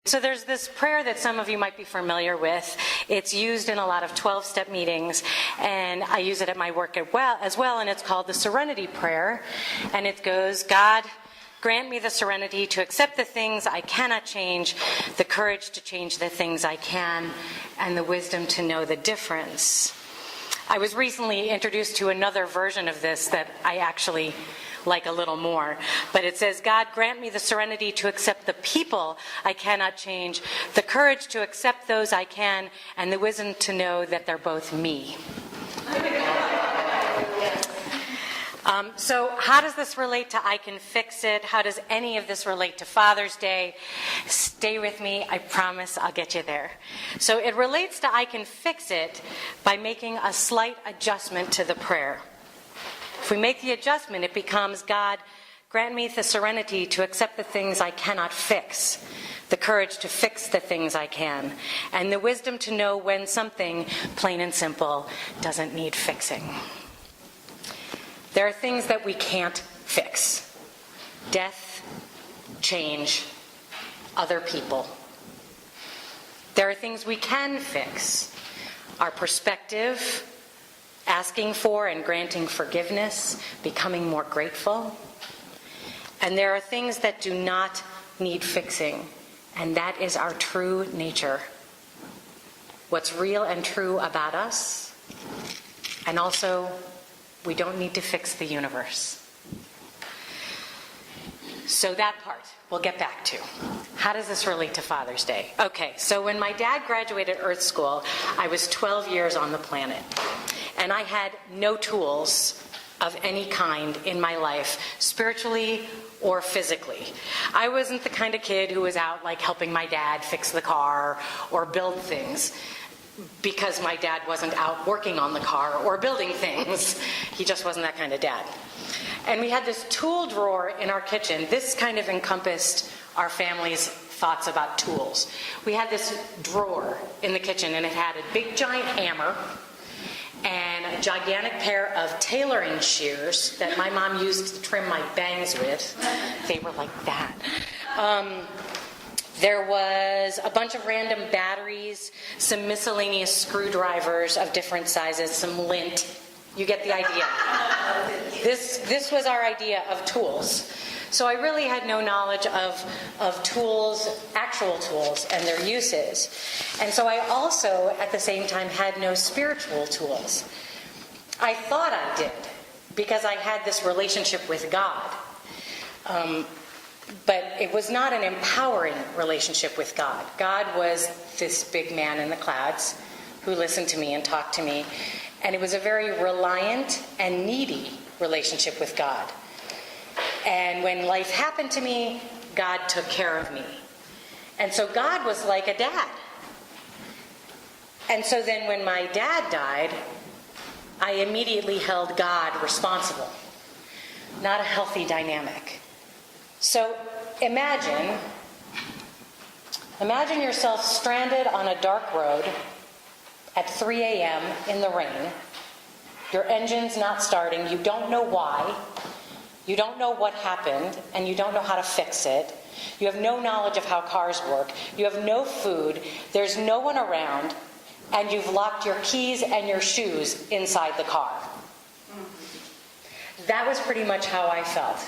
So there's this prayer that some of you might be familiar with. It's used in a lot of 12-step meetings, and I use it at my work as well, and it's called the Serenity Prayer. And it goes, God, grant me the serenity to accept the things I cannot change, the courage to change the things I can, and the wisdom to know the difference. I was recently introduced to another version of this that I actually like a little more. But it says, God, grant me the serenity to accept the people I cannot change, the courage to accept those I can, and the wisdom to know that they're both me. So how does this relate to I Can Fix It? How does any of this relate to Father's Day? Stay with me. I promise I'll get you there. So it relates to I Can Fix It by making a slight adjustment to the prayer. If we make the adjustment, it becomes, God, grant me the serenity to accept the things I cannot fix, the courage to fix the things I can, and the wisdom to know when something, plain and simple, doesn't need fixing. There are things that we can't fix. Death, change, other people. There are things we can fix. Our perspective, asking for and granting forgiveness, becoming more grateful. And there are things that do not need fixing, and that is our true nature. What's real and true about us, and also, we don't need to fix the universe. So that part, we'll get back to. How does this relate to Father's Day? Okay, so when my dad graduated Earth School, I was 12 years on the planet. And I had no tools of any kind in my life, spiritually or physically. I wasn't the kind of kid who was out like helping my dad fix the car or build things, because my dad wasn't out working on the car or building things. He just wasn't that kind of dad. And we had this tool drawer in our kitchen. This kind of encompassed our family's thoughts about tools. We had this drawer in the kitchen, and it had a big giant hammer and a gigantic pair of tailoring shears that my mom used to trim my bangs with. They were like that. There was a bunch of random batteries, some miscellaneous screwdrivers of different sizes, some lint. You get the idea. This was our idea of tools. So I really had no knowledge of tools, actual tools, and their uses. And so I also, at the same time, had no spiritual tools. I thought I did, because I had this relationship with God. But it was not an empowering relationship with God. God was this big man in the clouds who listened to me and talked to me. And it was a very reliant and needy relationship with God. And when life happened to me, God took care of me. And so God was like a dad. And so then when my dad died, I immediately held God responsible. Not a healthy dynamic. So imagine yourself stranded on a dark road at 3 a.m. in the rain. Your engine's not starting. You don't know why. You don't know what happened, and you don't know how to fix it. You have no knowledge of how cars work. You have no food. There's no one around, and you've locked your keys and your shoes inside the car. That was pretty much how I felt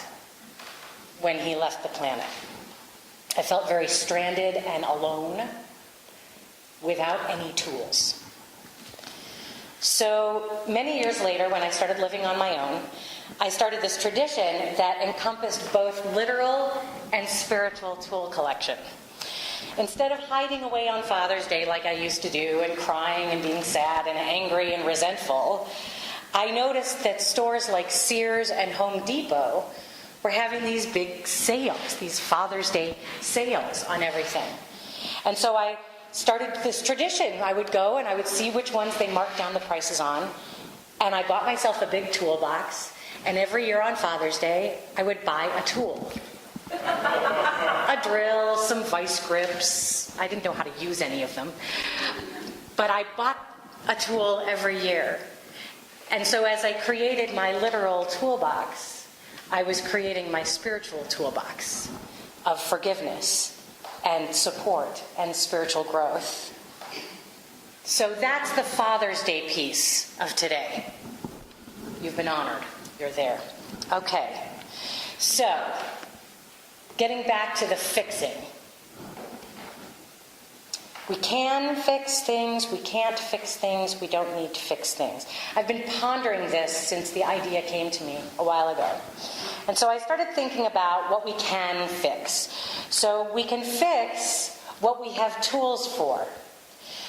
when he left the planet. I felt very stranded and alone, without any tools. So many years later, when I started living on my own, I started this tradition that encompassed both literal and spiritual tool collection. Instead of hiding away on Father's Day like I used to do, and crying and being sad and angry and resentful, I noticed that stores like Sears and Home Depot were having these big sales, these Father's Day sales on everything. And so I started this tradition. I would go and I would see which ones they marked down the prices on, and I bought myself a big toolbox, and every year on Father's Day, I would buy a tool. A drill, some vice grips. I didn't know how to use any of them. But I bought a tool every year. And so as I created my literal toolbox, I was creating my spiritual toolbox of forgiveness, and support and spiritual growth. So that's the Father's Day piece of today. You've been honored. You're there. Okay. So, getting back to the fixing. We can fix things, we can't fix things, we don't need to fix things. I've been pondering this since the idea came to me a while ago. And so I started thinking about what we can fix. So we can fix what we have tools for.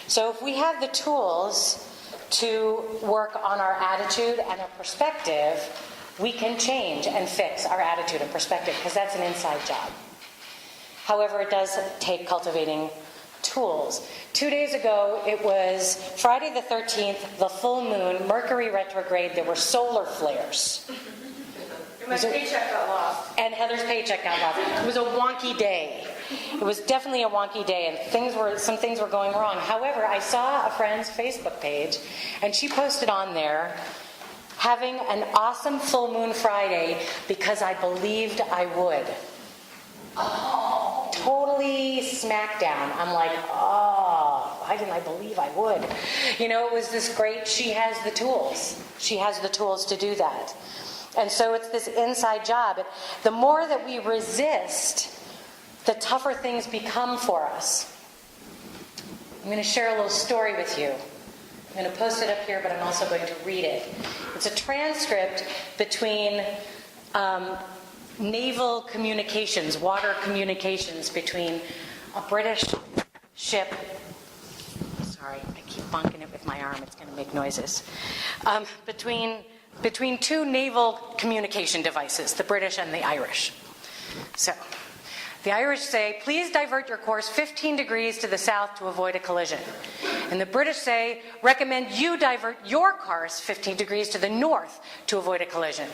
So if we have the tools to work on our attitude and our perspective, we can change and fix our attitude and perspective, because that's an inside job. However, it does take cultivating tools. 2 days ago, it was Friday the 13th, the full moon, Mercury retrograde. There were solar flares. My paycheck got lost. And Heather's paycheck got lost. It was a wonky day. It was definitely a wonky day, and some things were going wrong. However, I saw a friend's Facebook page, and she posted on there, having an awesome full moon Friday because I believed I would. Oh, totally smackdown. I'm like, oh, why didn't I believe I would? You know, it was this great, she has the tools. She has the tools to do that. And so it's this inside job. The more that we resist, the tougher things become for us. I'm going to share a little story with you. I'm going to post it up here, but I'm also going to read it. It's a transcript between naval communications, water communications between a British ship. Sorry, I keep bonking it with my arm. It's going to make noises. Between two naval communication devices, the British and the Irish. So, the Irish say, please divert your course 15 degrees to the south to avoid a collision. And the British say, recommend you divert your course 15 degrees to the north to avoid a collision.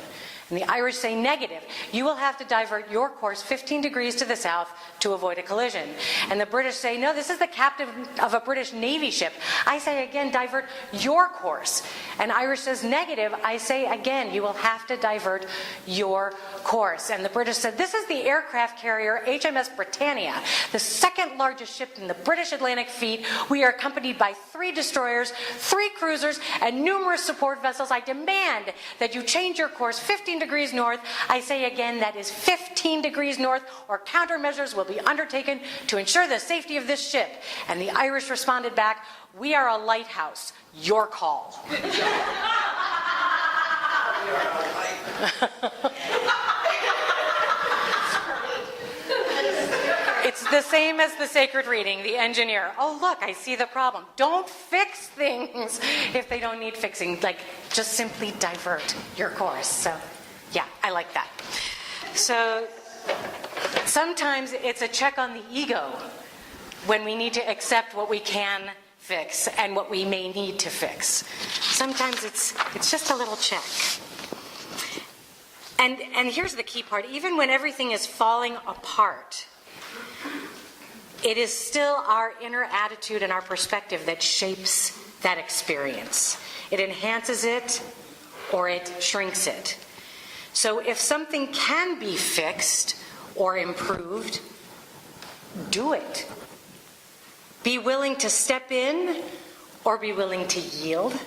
And the Irish say negative. You will have to divert your course 15 degrees to the south to avoid a collision. And the British say, no, this is the captain of a British Navy ship. I say again, divert your course. And Irish says negative. I say again, you will have to divert your course. And the British said, this is the aircraft carrier HMS Britannia, the second largest ship in the British Atlantic Fleet. We are accompanied by 3 destroyers, 3 cruisers, and numerous support vessels. I demand that you change your course 15 degrees north. I say again, that is 15 degrees north, or countermeasures will be undertaken to ensure the safety of this ship. And the Irish responded back, we are a lighthouse. Your call. It's the same as the sacred reading, the engineer. Oh, look, I see the problem. Don't fix things if they don't need fixing. Like, just simply divert your course. So, yeah, I like that. So, sometimes it's a check on the ego when we need to accept what we can fix and what we may need to fix. Sometimes it's just a little check. And here's the key part. Even when everything is falling apart, it is still our inner attitude and our perspective that shapes that experience. It enhances it or it shrinks it. So if something can be fixed or improved, do it. Be willing to step in or be willing to yield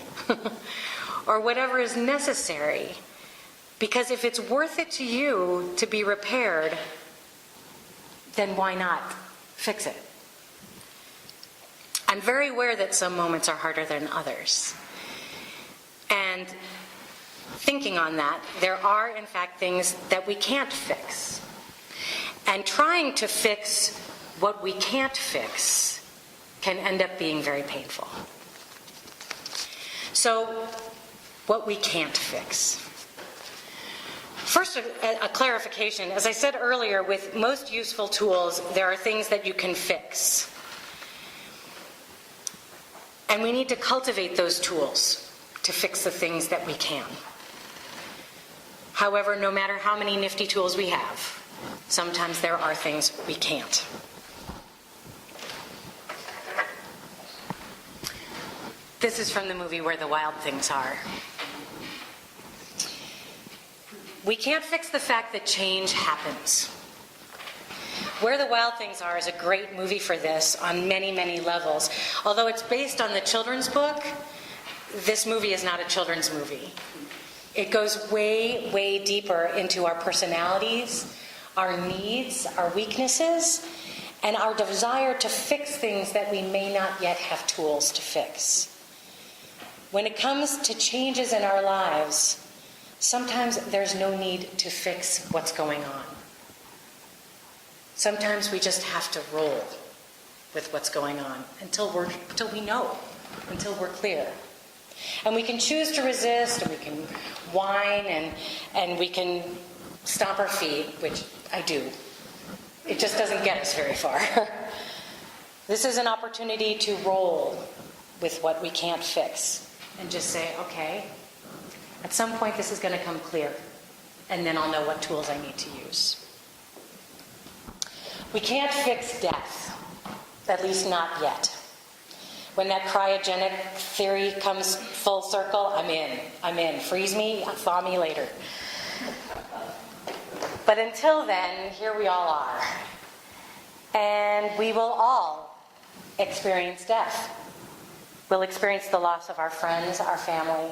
or whatever is necessary. Because if it's worth it to you to be repaired, then why not fix it? I'm very aware that some moments are harder than others. And thinking on that, there are, in fact, things that we can't fix. And trying to fix what we can't fix can end up being very painful. So, what we can't fix. First, a clarification. As I said earlier, with most useful tools, there are things that you can fix. And we need to cultivate those tools to fix the things that we can. However, no matter how many nifty tools we have, sometimes there are things we can't. This is from the movie Where the Wild Things Are. We can't fix the fact that change happens. Where the Wild Things Are is a great movie for this on many, many levels. Although it's based on the children's book, this movie is not a children's movie. It goes way, way deeper into our personalities, our needs, our weaknesses, and our desire to fix things that we may not yet have tools to fix. When it comes to changes in our lives, sometimes there's no need to fix what's going on. Sometimes we just have to roll with what's going on until we know, until we're clear. And we can choose to resist, and we can whine, and we can stomp our feet, which I do. It just doesn't get us very far. This is an opportunity to roll with what we can't fix and just say, okay, at some point this is going to come clear, and then I'll know what tools I need to use. We can't fix death, at least not yet. When that cryogenic theory comes full circle, I'm in. Freeze me, thaw me later. But until then, here we all are. And we will all experience death. We'll experience the loss of our friends, our family,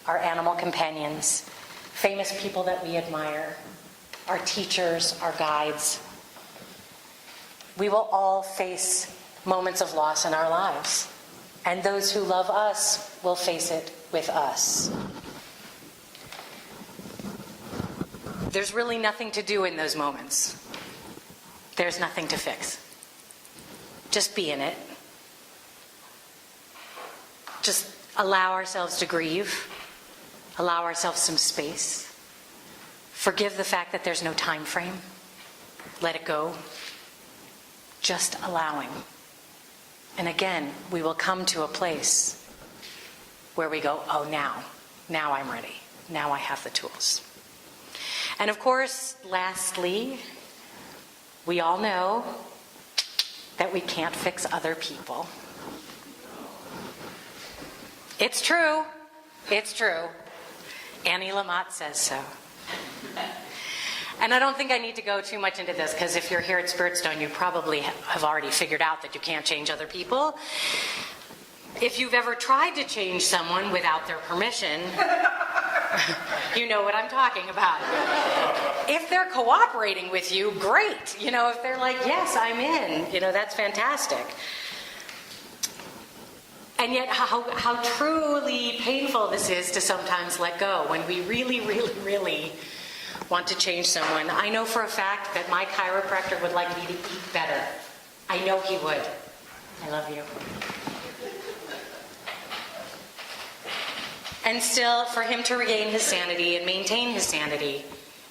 our animal companions, famous people that we admire, our teachers, our guides. We will all face moments of loss in our lives. And those who love us will face it with us. There's really nothing to do in those moments. There's nothing to fix. Just be in it. Just allow ourselves to grieve. Allow ourselves some space. Forgive the fact that there's no time frame. Let it go. Just allowing. And again, we will come to a place where we go, oh, now I'm ready. Now I have the tools. And of course, lastly, we all know that we can't fix other people. It's true. It's true. Annie Lamott says so. And I don't think I need to go too much into this, because if you're here at Spirit Stone, you probably have already figured out that you can't change other people. If you've ever tried to change someone without their permission, you know what I'm talking about. If they're cooperating with you, great. If they're like, yes, I'm in, that's fantastic. And yet how truly painful this is to sometimes let go when we really, really, really want to change someone. I know for a fact that my chiropractor would like me to eat better. I know he would. I love you. And still, for him to regain his sanity and maintain his sanity,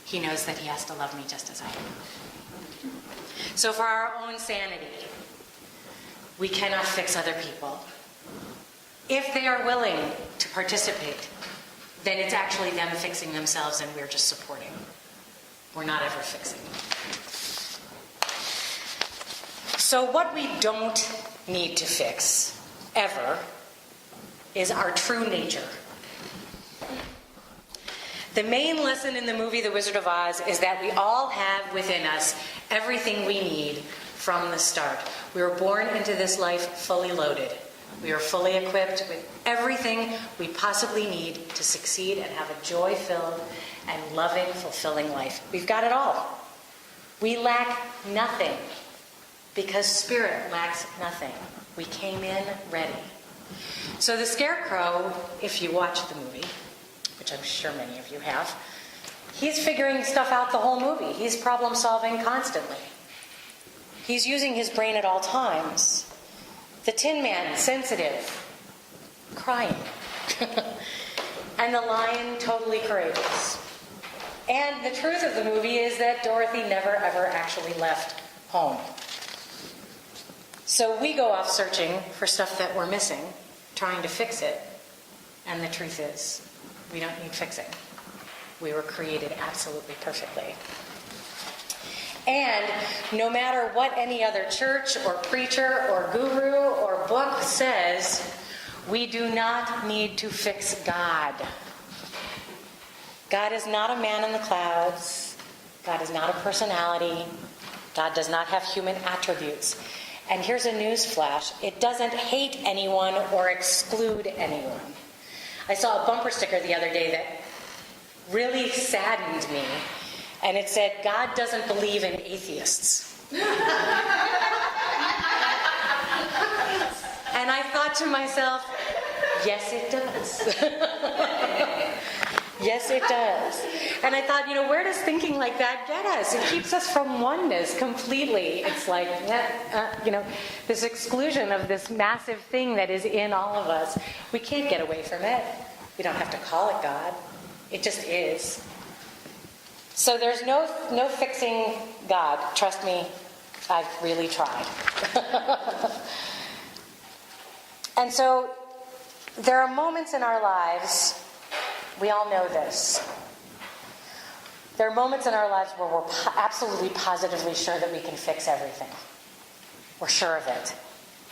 he knows that he has to love me just as I am. So for our own sanity, we cannot fix other people. If they are willing to participate, then it's actually them fixing themselves and we're just supporting. We're not ever fixing. So what we don't need to fix, ever, is our true nature. The main lesson in the movie The Wizard of Oz is that we all have within us everything we need from the start. We were born into this life fully loaded. We are fully equipped with everything we possibly need to succeed and have a joy-filled and loving, fulfilling life. We've got it all. We lack nothing because Spirit lacks nothing. We came in ready. So the Scarecrow, if you watch the movie, which I'm sure many of you have, he's figuring stuff out the whole movie. He's problem solving constantly. He's using his brain at all times. The Tin Man, sensitive, crying. And the Lion, totally courageous. And the truth of the movie is that Dorothy never ever actually left home. So we go off searching for stuff that we're missing, trying to fix it. And the truth is, we don't need fixing. We were created absolutely perfectly. And no matter what any other church or preacher or guru or book says, we do not need to fix God. God is not a man in the clouds. God is not a personality. God does not have human attributes. And here's a news flash. It doesn't hate anyone or exclude anyone. I saw a bumper sticker the other day that really saddened me. And it said, God doesn't believe in atheists. And I thought to myself, yes, it does. Yes, it does. And I thought, where does thinking like that get us? It keeps us from oneness completely. It's like, this exclusion of this massive thing that is in all of us. We can't get away from it. We don't have to call it God. It just is. So there's no fixing God. Trust me, I've really tried. And so there are moments in our lives, we all know this. There are moments in our lives where we're absolutely positively sure that we can fix everything. We're sure of it.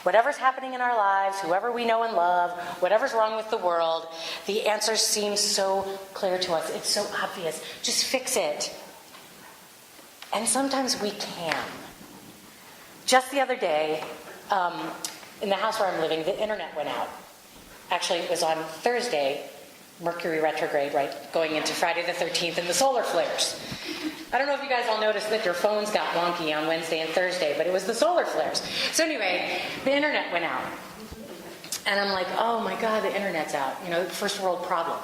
Whatever's happening in our lives, whoever we know and love, whatever's wrong with the world, the answer seems so clear to us. It's so obvious. Just fix it. And sometimes we can. Just the other day, in the house where I'm living, the internet went out. Actually, it was on Thursday, Mercury retrograde, right, going into Friday the 13th, and the solar flares. I don't know if you guys all noticed that your phones got wonky on Wednesday and Thursday, but it was the solar flares. So anyway, the internet went out. And I'm like, oh my God, the internet's out. First world problem.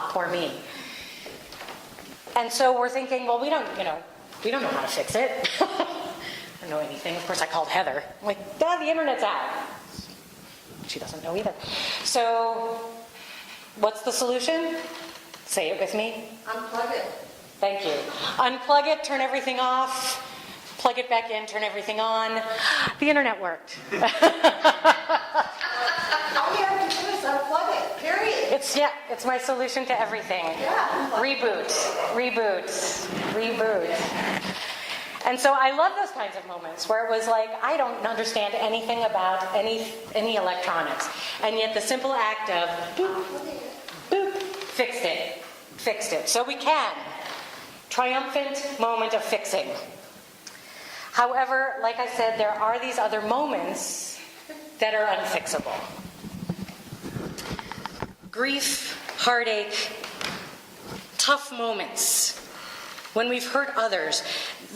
Poor me. And so we're thinking, well, we don't know how to fix it. I don't know anything. Of course, I called Heather. I'm like, Dad, the internet's out. She doesn't know either. So, what's the solution? Say it with me. Unplug it. Thank you. Unplug it, turn everything off, plug it back in, turn everything on. The internet worked. All you have to do is unplug it, period. It's my solution to everything. Yeah. Reboot. And so I love those kinds of moments where it was like, I don't understand anything about any electronics. And yet the simple act of boop, boop, fixed it. So we can. Triumphant moment of fixing. However, like I said, there are these other moments that are unfixable. Grief, heartache, tough moments. When we've hurt others,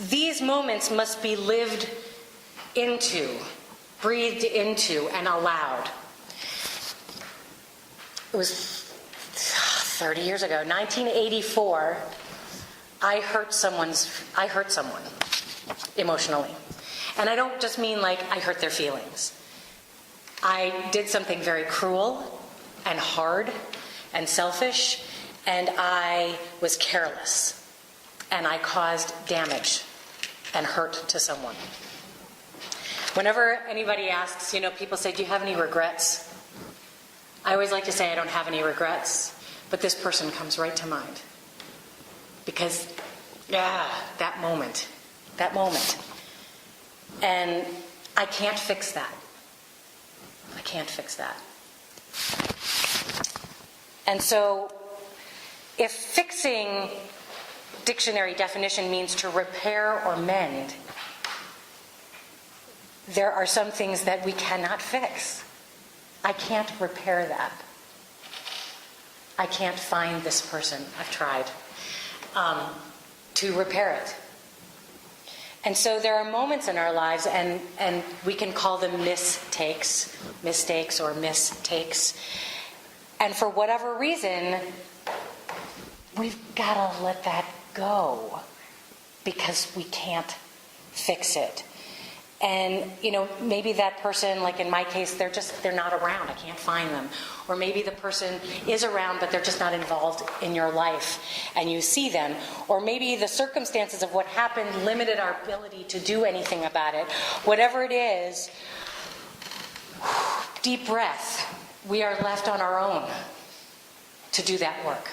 these moments must be lived into, breathed into, and allowed. It was 30 years ago, 1984, I hurt someone emotionally. And I don't just mean like I hurt their feelings. I did something very cruel and hard and selfish, and I was careless. And I caused damage and hurt to someone. Whenever anybody asks, people say, do you have any regrets? I always like to say I don't have any regrets, but this person comes right to mind. Because, that moment. And I can't fix that. And so, if fixing dictionary definition means to repair or mend, there are some things that we cannot fix. I can't repair that. I can't find this person. I've tried to repair it. And so there are moments in our lives, and we can call them mistakes. And for whatever reason, we've got to let that go because we can't fix it. And, maybe that person, like in my case, they're not around. I can't find them. Or maybe the person is around, but they're just not involved in your life, and you see them. Or maybe the circumstances of what happened limited our ability to do anything about it. Whatever it is, deep breath. We are left on our own to do that work.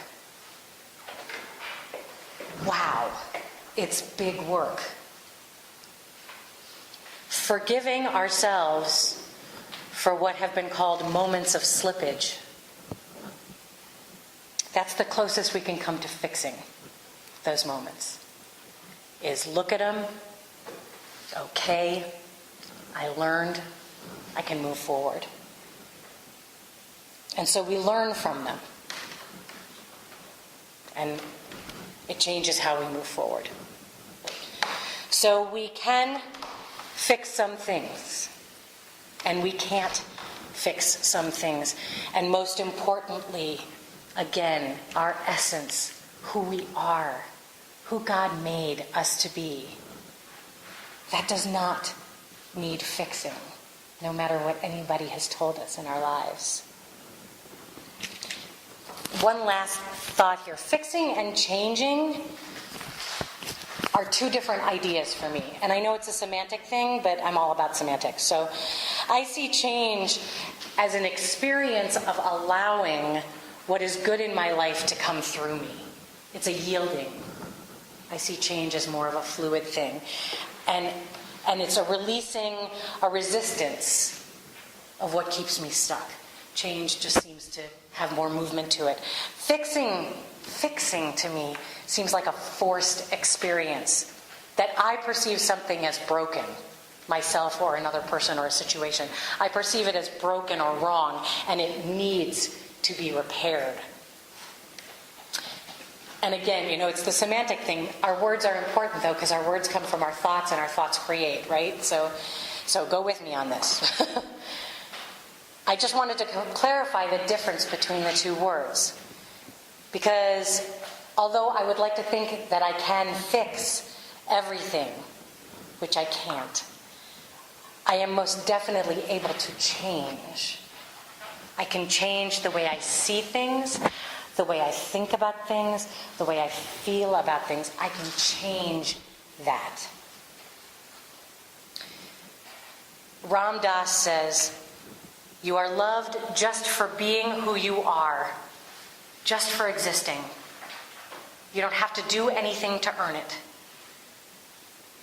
Wow, it's big work. Forgiving ourselves for what have been called moments of slippage. That's the closest we can come to fixing those moments. is look at them, okay, I learned, I can move forward. And so we learn from them. And it changes how we move forward. So we can fix some things, and we can't fix some things. And most importantly, again, our essence, who we are, who God made us to be, that does not need fixing, no matter what anybody has told us in our lives. One last thought here. Fixing and changing are two different ideas for me. And I know it's a semantic thing, but I'm all about semantics. So I see change as an experience of allowing what is good in my life to come through me. It's a yielding. I see change as more of a fluid thing. And it's a releasing, a resistance of what keeps me stuck. Change just seems to have more movement to it. Fixing to me seems like a forced experience, that I perceive something as broken, myself or another person or a situation. I perceive it as broken or wrong, and it needs to be repaired. And again, it's the semantic thing. Our words are important, though, because our words come from our thoughts, and our thoughts create, right? So go with me on this. I just wanted to clarify the difference between the two words. Because although I would like to think that I can fix everything, which I can't, I am most definitely able to change. I can change the way I see things, the way I think about things, the way I feel about things. I can change that. Ram Dass says, "You are loved just for being who you are, just for existing. You don't have to do anything to earn it.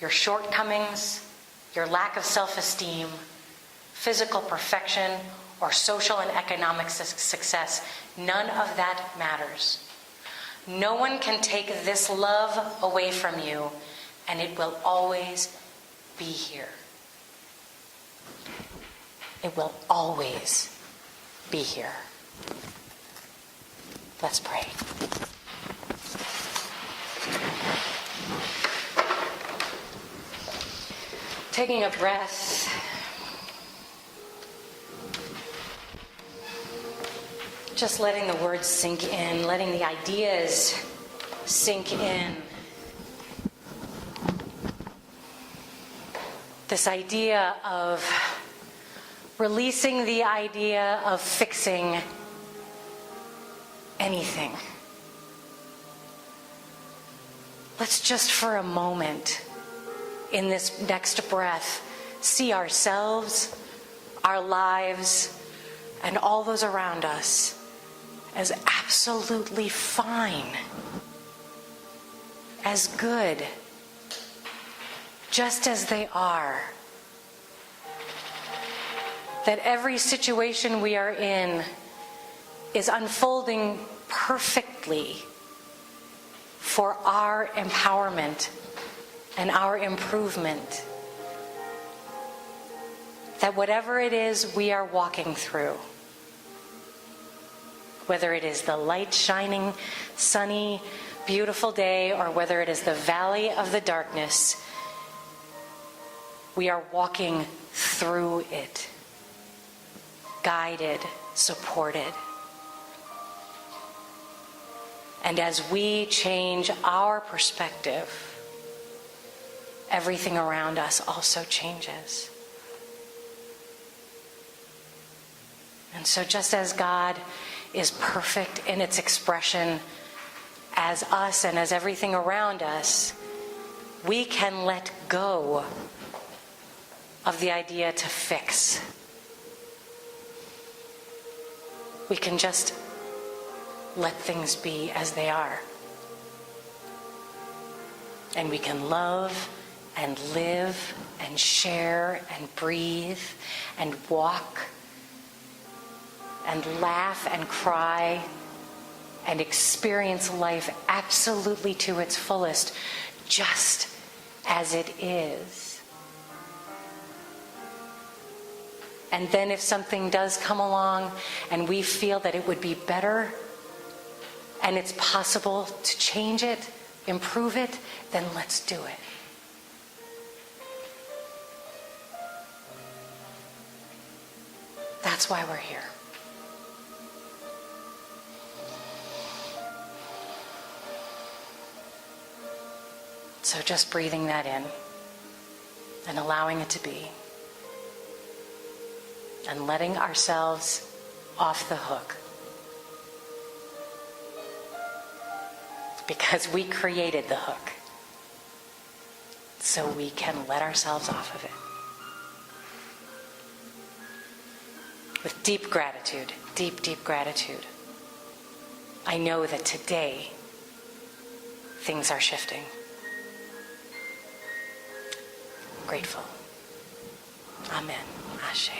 Your shortcomings, your lack of self-esteem, physical perfection, or social and economic success, none of that matters. No one can take this love away from you, and it will always be here." It will always be here. Let's pray. Taking a breath. Just letting the words sink in, letting the ideas sink in. This idea of releasing the idea of fixing anything. Let's just for a moment, in this next breath, see ourselves, our lives, and all those around us as absolutely fine, as good, just as they are. That every situation we are in is unfolding perfectly for our empowerment and our improvement. That whatever it is we are walking through, whether it is the light shining, sunny, beautiful day, or whether it is the valley of the darkness, we are walking through it. Guided, supported. And as we change our perspective, everything around us also changes. And so just as God is perfect in its expression as us and as everything around us, we can let go of the idea to fix. We can just let things be as they are. And we can love and live and share and breathe and walk and laugh and cry and experience life absolutely to its fullest, just as it is. And then if something does come along and we feel that it would be better and it's possible to change it, improve it, then let's do it. That's why we're here. So just breathing that in and allowing it to be, and letting ourselves off the hook. Because we created the hook. So we can let ourselves off of it. With deep gratitude, deep, deep gratitude. I know that today things are shifting. Grateful. Amen. Ashe.